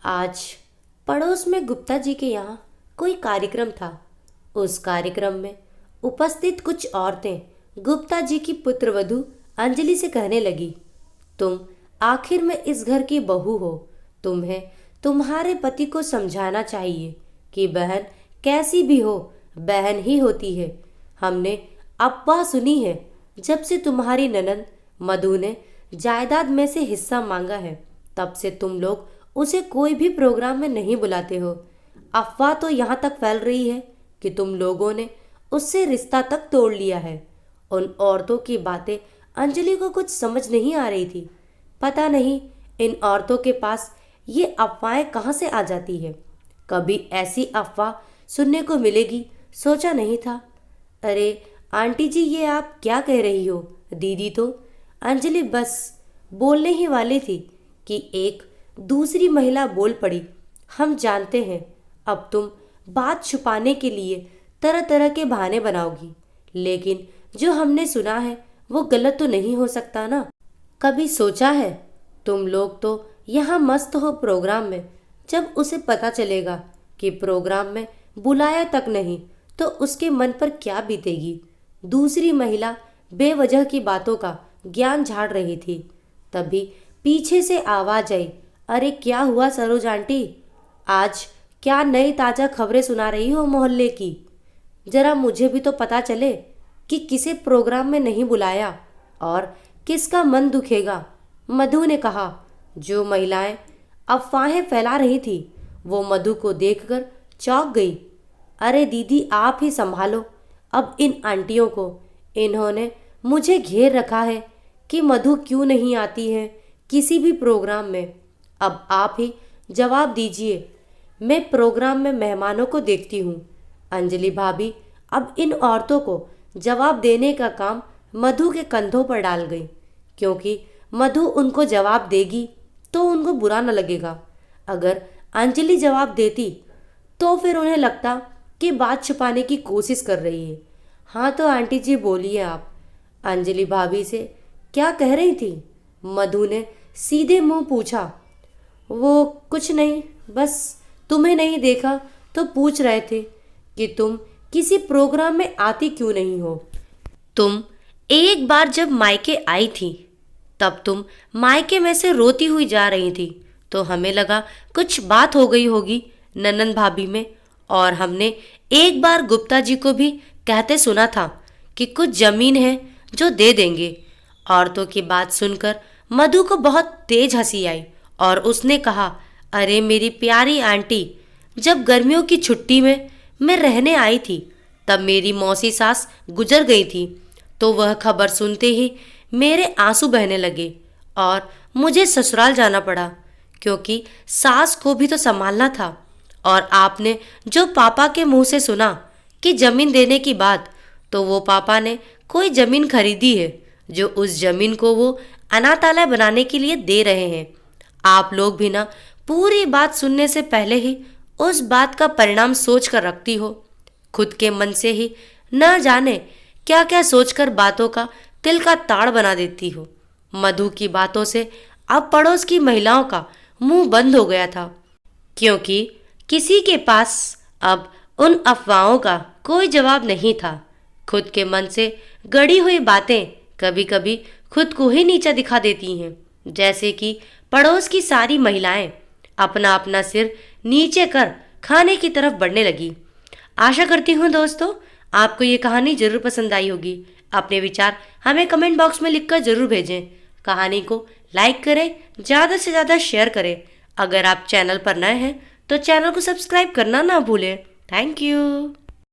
आज पड़ोस में गुप्ता जी के यहाँ कोई कार्यक्रम था। उस कार्यक्रम में उपस्थित कुछ औरतें गुप्ता जी की पुत्रवधू अंजलि से कहने लगी, तुम आखिर में इस घर की बहू हो। तुम्हें तुम्हारे पति को समझाना चाहिए कि बहन कैसी भी हो, बहन ही होती है। हमने अफवाह सुनी है, जब से तुम्हारी ननद मधु ने जायदाद में से हिस्सा मांगा है, तब से तुम लोग उसे कोई भी प्रोग्राम में नहीं बुलाते हो। अफवाह तो यहाँ तक फैल रही है कि तुम लोगों ने उससे रिश्ता तक तोड़ लिया है। उन औरतों की बातें अंजलि को कुछ समझ नहीं आ रही थी। पता नहीं इन औरतों के पास ये अफवाहें कहाँ से आ जाती है। कभी ऐसी अफवाह सुनने को मिलेगी सोचा नहीं था। अरे आंटी जी, ये आप क्या कह रही हो? दीदी तो अंजलि बस बोलने ही वाली थी कि एक दूसरी महिला बोल पड़ी, हम जानते हैं अब तुम बात छुपाने के लिए तरह तरह के बहाने बनाओगी, लेकिन जो हमने सुना है वो गलत तो नहीं हो सकता ना। कभी सोचा है तुम लोग तो यहाँ मस्त हो प्रोग्राम में, जब उसे पता चलेगा कि प्रोग्राम में बुलाया तक नहीं तो उसके मन पर क्या बीतेगी। दूसरी महिला बेवजह की बातों का ज्ञान झाड़ रही थी। तभी पीछे से आवाज आई, अरे क्या हुआ सरोज आंटी, आज क्या नई ताज़ा खबरें सुना रही हो मोहल्ले की? जरा मुझे भी तो पता चले कि किसे प्रोग्राम में नहीं बुलाया और किसका मन दुखेगा। मधु ने कहा। जो महिलाएं अफवाहें फैला रही थी वो मधु को देखकर चौंक गई। अरे दीदी, आप ही संभालो अब इन आंटियों को। इन्होंने मुझे घेर रखा है कि मधु क्यों नहीं आती है किसी भी प्रोग्राम में। अब आप ही जवाब दीजिए। मैं प्रोग्राम में मेहमानों को देखती हूँ। अंजलि भाभी अब इन औरतों को जवाब देने का काम मधु के कंधों पर डाल गई, क्योंकि मधु उनको जवाब देगी तो उनको बुरा न लगेगा। अगर अंजलि जवाब देती तो फिर उन्हें लगता कि बात छुपाने की कोशिश कर रही है। हाँ तो आंटी जी बोलिए आप, अंजलि भाभी से क्या कह रही थी? मधु ने सीधे मुंह पूछा। वो कुछ नहीं, बस तुम्हें नहीं देखा तो पूछ रहे थे कि तुम किसी प्रोग्राम में आती क्यों नहीं हो। तुम एक बार जब मायके आई थी तब तुम मायके में से रोती हुई जा रही थी, तो हमें लगा कुछ बात हो गई होगी ननन भाभी में, और हमने एक बार गुप्ता जी को भी कहते सुना था कि कुछ जमीन है जो दे देंगे। औरतों की बात सुनकर मधु को बहुत तेज हंसी आई और उसने कहा, अरे मेरी प्यारी आंटी, जब गर्मियों की छुट्टी में मैं रहने आई थी तब मेरी मौसी सास गुजर गई थी, तो वह खबर सुनते ही मेरे आंसू बहने लगे और मुझे ससुराल जाना पड़ा, क्योंकि सास को भी तो संभालना था। और आपने जो पापा के मुंह से सुना कि जमीन देने की बात, तो वो पापा ने कोई जमीन खरीदी है जो उस जमीन को वो अनाथालय बनाने के लिए दे रहे हैं। आप लोग भी ना पूरी बात सुनने से पहले ही उस बात का परिणाम सोच कर रखती हो। खुद के मन से ही न जाने क्या क्या सोचकर बातों का तिल का ताड़ बना देती हो। मधु की बातों से अब पड़ोस की महिलाओं का मुंह बंद हो गया था, क्योंकि किसी के पास अब उन अफवाहों का कोई जवाब नहीं था। खुद के मन से गढ़ी हुई बातें कभी कभी खुद को ही नीचा दिखा देती हैं, जैसे कि पड़ोस की सारी महिलाएं अपना अपना सिर नीचे कर खाने की तरफ बढ़ने लगी। आशा करती हूँ दोस्तों आपको ये कहानी जरूर पसंद आई होगी। अपने विचार हमें कमेंट बॉक्स में लिखकर जरूर भेजें। कहानी को लाइक करें, ज़्यादा से ज़्यादा शेयर करें। अगर आप चैनल पर नए हैं तो चैनल को सब्सक्राइब करना ना भूलें। Thank you.